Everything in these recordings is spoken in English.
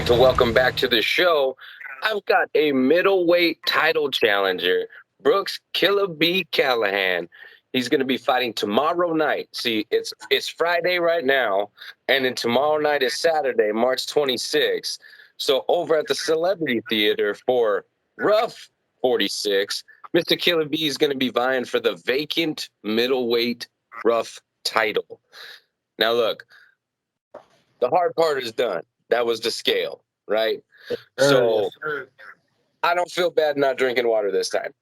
To welcome back to the show. I've got a middleweight title challenger, Brooks Killa B Callaghan. He's going to be fighting tomorrow night. See, it's Friday right now, and then tomorrow night is Saturday, March 26th. So over at the Celebrity Theater for RUF 46, Mr. Killa B is going to be vying for the vacant middleweight RUF title. Now, look, the hard part is done. That was the scale, right? So Sure. I don't feel bad not drinking water this time.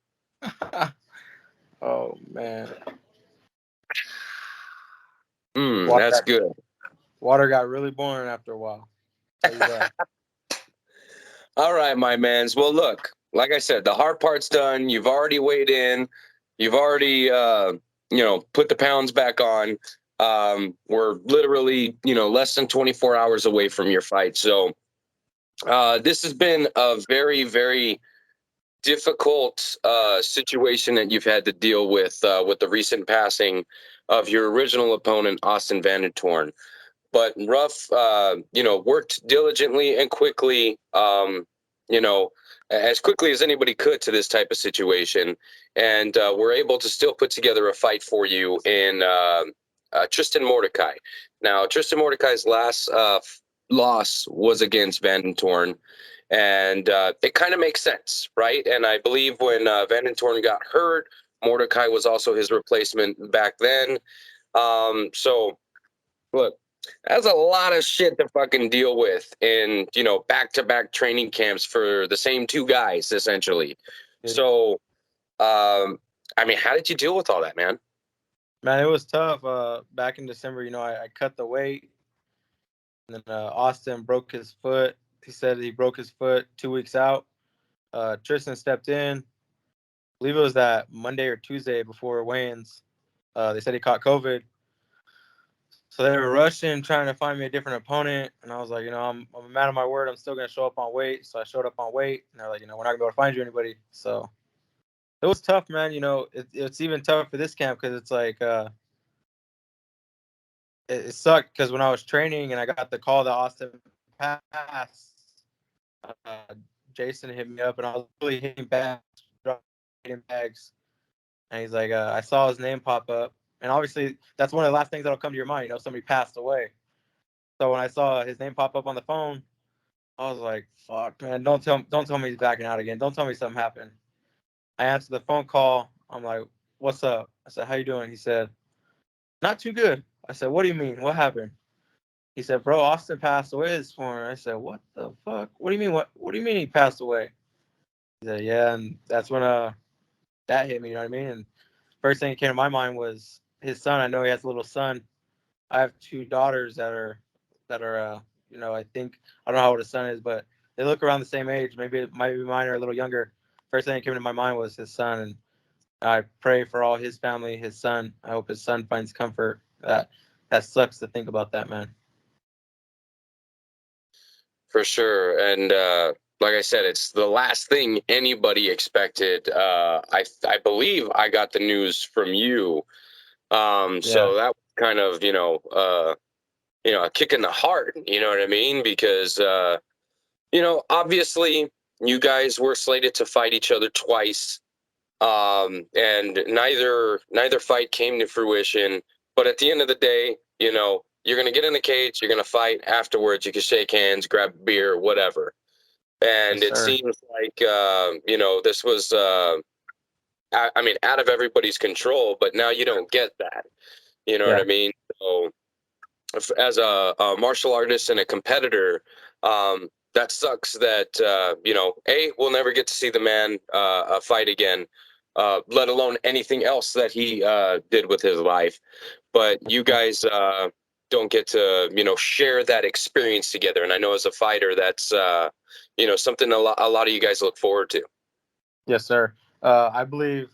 Oh man, water That's got, good. water got really boring after a while. Tell you that. All right, my mans. Well, look, like I said, the hard part's done. You've already weighed in. You've already, put the pounds back on. We're literally, less than 24 hours away from your fight. So this has been a very, very difficult situation that you've had to deal with the recent passing of your original opponent, Austin Vandentoorn. But Ruff, worked diligently and quickly, you know, as quickly as anybody could to this type of situation, and we're able to still put together a fight for you in Tristan Mordecai. Now, Tristan Mordecai's last loss was against Vandentoorn, and it kind of makes sense, right? And I believe when Vandentoorn got hurt, Mordecai was also his replacement back then. So look, that's a lot of shit to fucking deal with in, back-to-back training camps for the same two guys, essentially. So, how did you deal with all that, man? Man, it was tough. Back in December, I cut the weight, and then Austin broke his foot. He said he broke his foot 2 weeks out. Tristan stepped in. I believe it was that Monday or Tuesday before weigh-ins. They said he caught COVID. So they were rushing, trying to find me a different opponent, and I was like, I'm a man of my word. I'm still gonna show up on weight. So I showed up on weight, and they're like, we're not gonna be able to find you anybody. So it was tough, man. It's even tough for this camp because it's like it sucked because when I was training and I got the call that Austin passed, uh, Jason hit me up, and I was really hitting bags, hitting bags, and he's like, I saw his name pop up, and obviously that's one of the last things that'll come to your mind. Somebody passed away. So when I saw his name pop up on the phone, I was like, "Fuck, man! Don't tell me he's backing out again. Don't tell me something happened." I answered the phone call. I'm like, "What's up?" I said, "How you doing?" He said, "Not too good." I said, "What do you mean? What happened?" He said, "Bro, Austin passed away this morning." I said, "What the fuck? What do you mean? What do you mean he passed away?" He said, "Yeah," and that's when that hit me. You know what I mean? And first thing that came to my mind was his son. I know he has a little son. I have two daughters that are I don't know how old his son is, but they look around the same age. Maybe mine are a little younger. First thing that came to my mind was his son, and I pray for all his family, his son. I hope his son finds comfort. That sucks to think about that, man. For sure. And like I said, it's the last thing anybody expected. I believe I got the news from you. Yeah, So that was kind of, a kick in the heart, you know what I mean? Because obviously you guys were slated to fight each other twice, and neither fight came to fruition. But at the end of the day, you're gonna get in the cage, you're gonna fight afterwards. You can shake hands, grab a beer, whatever. And yes, it sir. seems like this was, out of everybody's control. But now you don't get that. You know what Yeah, I mean? So as a martial artist and a competitor, that sucks that we'll never get to see the man fight again, let alone anything else that he did with his life. But you guys don't get to share that experience together. And I know as a fighter, that's something a lot of you guys look forward to. yes, sir. I believe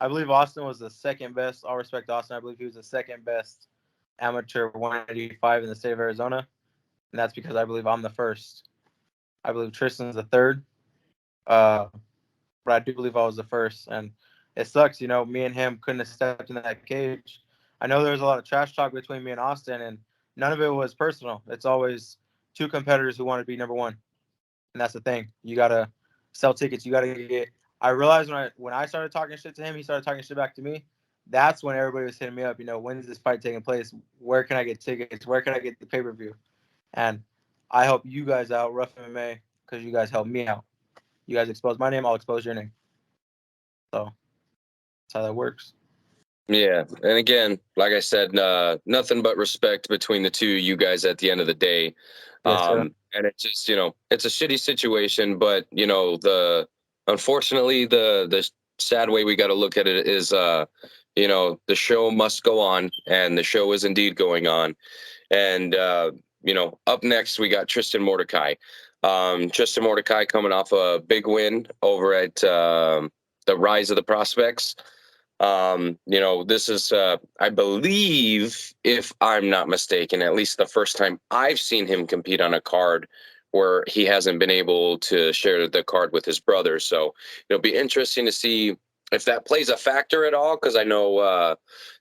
Austin was the second best. All respect to Austin. I believe he was the second best amateur 185 in the state of Arizona, and that's because I believe I'm the first. I believe Tristan's the third. Uh, but I do believe I was the first. And it sucks, me and him couldn't have stepped in that cage. I know there was a lot of trash talk between me and Austin, and none of it was personal. It's always two competitors who want to be number one, and that's the thing. You gotta sell tickets. You gotta get. I realized when I started talking shit to him, he started talking shit back to me. That's when everybody was hitting me up. When is this fight taking place? Where can I get tickets? Where can I get the pay-per-view? And I help you guys out, RUF MMA, because you guys help me out. You guys expose my name, I'll expose your name. So that's how that works. Yeah, and again, like I said, nothing but respect between the two of you guys at the end of the day. Yes, sir. And it's just, it's a shitty situation, but unfortunately, the sad way we got to look at it is, the show must go on, and the show is indeed going on. And up next we got Tristan Mordecai. Tristan Mordecai coming off a big win over at the Rise of the Prospects. This is, I believe, if I'm not mistaken, at least the first time I've seen him compete on a card where he hasn't been able to share the card with his brother. So it'll be interesting to see if that plays a factor at all. Because I know,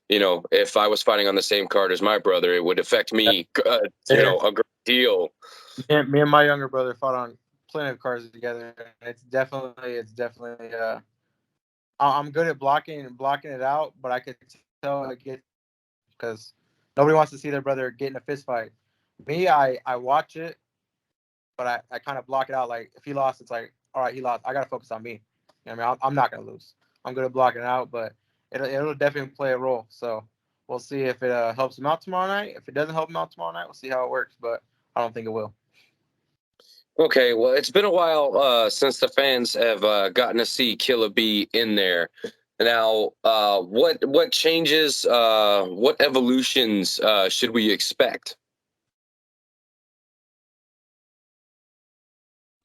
if I was fighting on the same card as my brother, it would affect me, a great deal. Me and my younger brother fought on plenty of cards together. It's definitely. I'm good at blocking it out, but I could tell it gets because nobody wants to see their brother get in a fist fight. Me, I watch it, but I kind of block it out. Like if he lost, it's like, all right, he lost. I gotta focus on me. I'm not gonna lose. I'm good at blocking it out, but it'll definitely play a role. So we'll see if it helps him out tomorrow night. If it doesn't help him out tomorrow night, we'll see how it works. But I don't think it will. Okay, well, it's been a while since the fans have gotten to see Killa B in there. Now, what changes, what evolutions should we expect?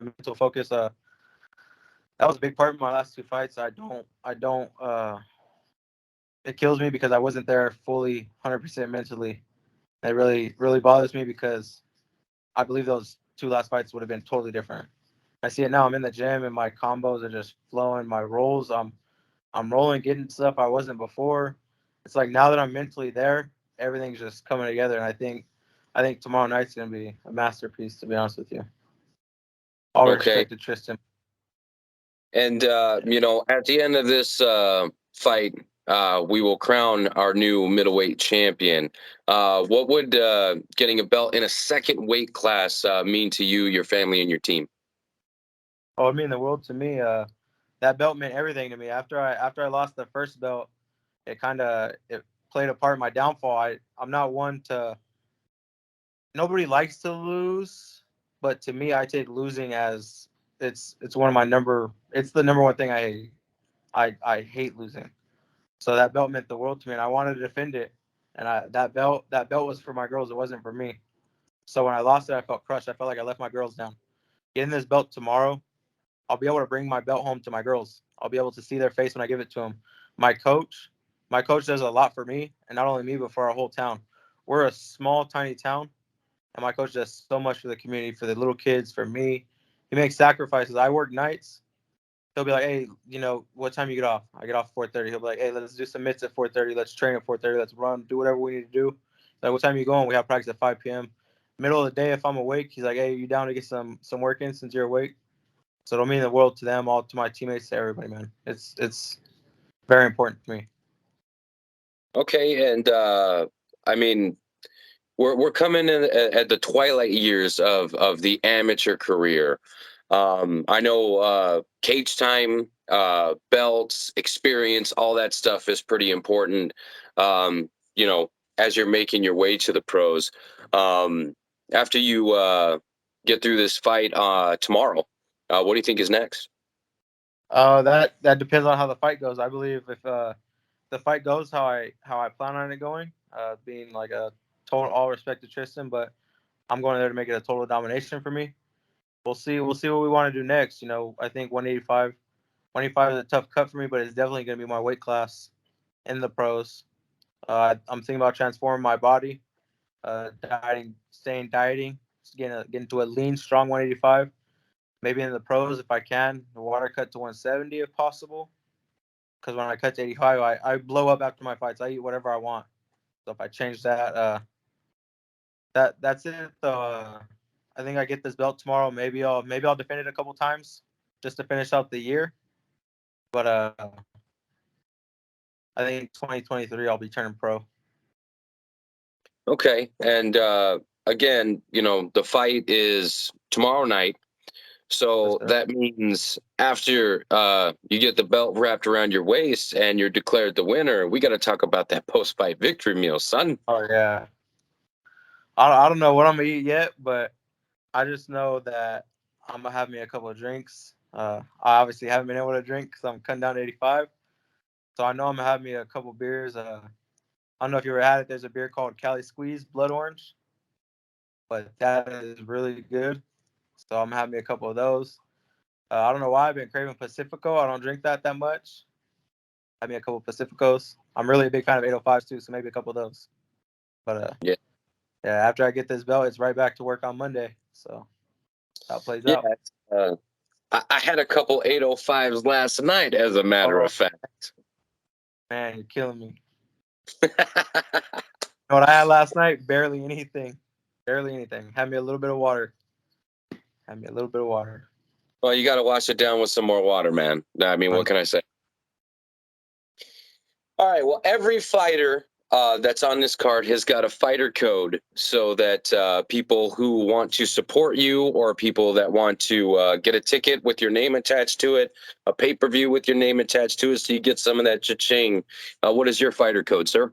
Mental focus. That was a big part of my last two fights. I don't. It kills me because I wasn't there fully 100% mentally. It really, really bothers me because I believe those two last fights would have been totally different. I see it now. I'm in the gym and my combos are just flowing. My rolls, I'm rolling, getting stuff I wasn't before. It's like now that I'm mentally there, everything's just coming together. And I think tomorrow night's gonna be a masterpiece. To be honest with you, all Okay, respect to Tristan. and at the end of this fight, we will crown our new middleweight champion. What would getting a belt in a second weight class mean to you, your family, and your team? Oh, it mean the world to me. That belt meant everything to me. After I lost the first belt, it played a part in my downfall. I'm not one to. Nobody likes to lose, but to me, I take losing as it's one of my number. It's the number one thing I hate losing. So that belt meant the world to me, and I wanted to defend it. And that belt was for my girls. It wasn't for me. So when I lost it, I felt crushed. I felt like I left my girls down. Getting this belt tomorrow, I'll be able to bring my belt home to my girls. I'll be able to see their face when I give it to them. My coach, my coach does a lot for me, and not only me, but for our whole town. We're a small, tiny town, and my coach does so much for the community, for the little kids, for me. He makes sacrifices. I work nights. He'll be like, hey, what time you get off? I get off 4:30. He'll be like, hey, let's do some mitts at 4:30. Let's train at 4:30. Let's run, do whatever we need to do. Like, what time you going? We have practice at 5 p.m. Middle of the day, if I'm awake, he's like, hey, you down to get some work in since you're awake? So it'll mean the world to them, all to my teammates, to everybody, man. It's very important to me. Okay, and I mean, we're coming in at the twilight years of the amateur career. I know cage time, belts, experience, all that stuff is pretty important. Um, as you're making your way to the pros. Um, After you get through this fight tomorrow, what do you think is next? That depends on how the fight goes. I believe if the fight goes how I plan on it going, being like a total all respect to Tristan, but I'm going there to make it a total domination for me. We'll see. We'll see what we want to do next. I think 185 is a tough cut for me, but it's definitely going to be my weight class in the pros. I'm thinking about transforming my body, dieting, getting to a lean, strong 185. Maybe in the pros if I can, the water cut to 170 if possible. Because when I cut to 85, I blow up after my fights. I eat whatever I want. So if I change that, that's it. Though I think I get this belt tomorrow. Maybe I'll defend it a couple times just to finish out the year. But I think 2023 I'll be turning pro. Okay. And again, the fight is tomorrow night. So Yes, that means after you get the belt wrapped around your waist and you're declared the winner, we got to talk about that post-fight victory meal, son. Oh yeah. I don't know what I'm gonna eat yet, but I just know that I'm gonna have me a couple of drinks. I obviously haven't been able to drink because I'm cutting down to 85. So I know I'm gonna have me a couple beers. I don't know if you ever had it. There's a beer called Cali Squeeze Blood Orange, but that is really good. So I'm gonna have me a couple of those. I don't know why I've been craving Pacifico. I don't drink that much. Have me a couple of Pacificos. I'm really a big fan of 805s too, so maybe a couple of those. But Yeah. yeah. After I get this belt, it's right back to work on Monday. So that plays Yeah. out. I had a couple 805s last night, as a matter Oh of fact. man, you're killing me. You know what I had last night? Barely anything. Barely anything. Had me a little bit of water. Had me a little bit of water. Well, you got to wash it down with some more water, man. I mean, what can I say? All right. Well, every fighter that's on this card has got a fighter code so that people who want to support you or people that want to get a ticket with your name attached to it, a pay-per-view with your name attached to it, so you get some of that cha-ching. What is your fighter code, sir?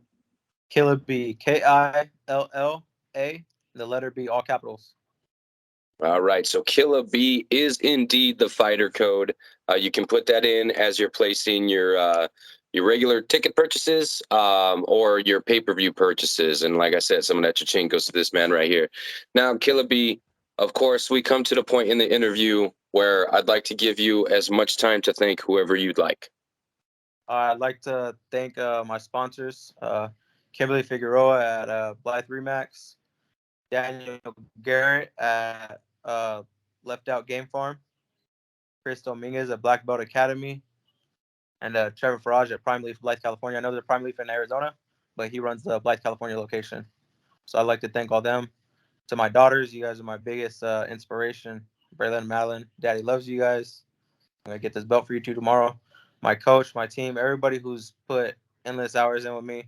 Killa B. Killa, the letter B, all capitals. All right. So Killa B is indeed the fighter code. You can put that in as you're placing your regular ticket purchases or your pay-per-view purchases. And like I said, some of that cha-ching goes to this man right here. Now, Killa B, of course, we come to the point in the interview where I'd like to give you as much time to thank whoever you'd like. I'd like to thank my sponsors, Kimberly Figueroa at Blythe Remax, Daniel Garrett at Left Out Game Farm, Chris Dominguez at Black Belt Academy, and Trevor Farage at Prime Leaf, Blythe, California. I know there's Prime Leaf in Arizona, but he runs the Blythe, California location. So I'd like to thank all them. To my daughters, you guys are my biggest inspiration. Braylon and Madeline, Daddy loves you guys. I'm going to get this belt for you two tomorrow. My coach, my team, everybody who's put endless hours in with me,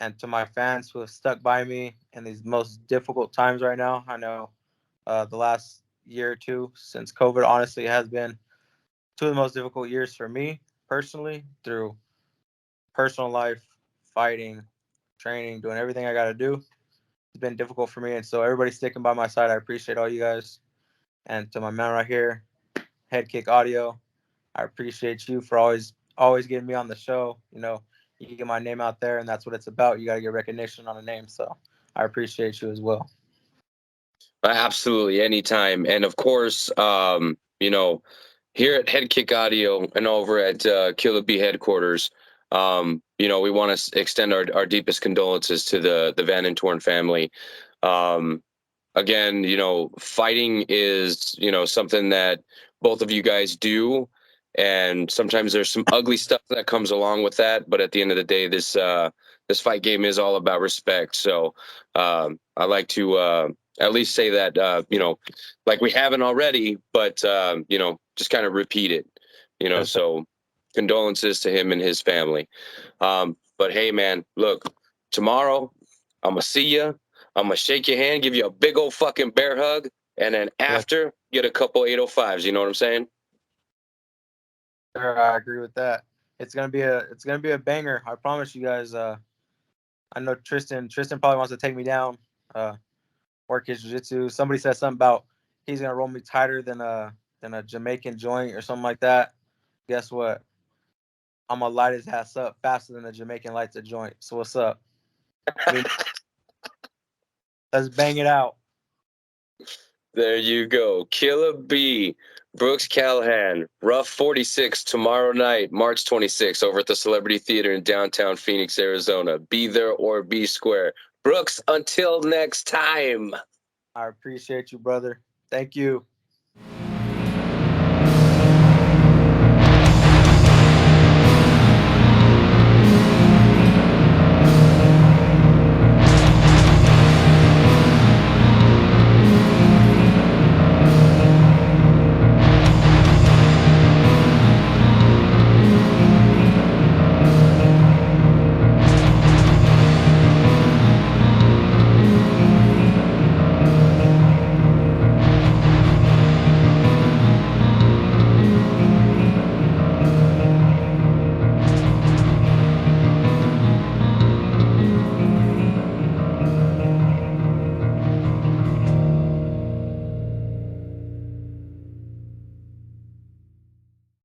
and to my fans who have stuck by me in these most difficult times right now. I know the last year or two since COVID, honestly, has been two of the most difficult years for me personally through personal life, fighting, training, doing everything I got to do. It's been difficult for me. And so everybody sticking by my side, I appreciate all you guys. And to my man right here, Head Kick Audio, I appreciate you for always getting me on the show. You know, you get my name out there, and that's what it's about. You got to get recognition on a name. So I appreciate you as well. Absolutely, anytime. And of course, here at Head Kick Audio and over at Killa B headquarters, we want to extend our deepest condolences to the Vandentoorn family. Again, fighting is, something that both of you guys do. And sometimes there's some ugly stuff that comes along with that. But at the end of the day, this fight game is all about respect. So I like to at least say that, like we haven't already, but, just kind of repeat it, Yes, so condolences to him and his family. But hey, man, look, tomorrow I'm going to see you. I'm going to shake your hand, give you a big old fucking bear hug. And then yes, after, get a couple 805s. You know what I'm saying? sir, I agree with that. It's gonna be a banger. I promise you guys. I know Tristan probably wants to take me down. Work his jiu-jitsu. Somebody said something about he's gonna roll me tighter than a Jamaican joint or something like that. Guess what? I'm gonna light his ass up faster than a Jamaican lights a joint. So what's up? Let's bang it out. There you go. Killa B, Brooks Callaghan, RUF 46 tomorrow night, March 26th, over at the Celebrity Theater in downtown Phoenix, Arizona. Be there or be square. Brooks, until next time. I appreciate you, brother. Thank you.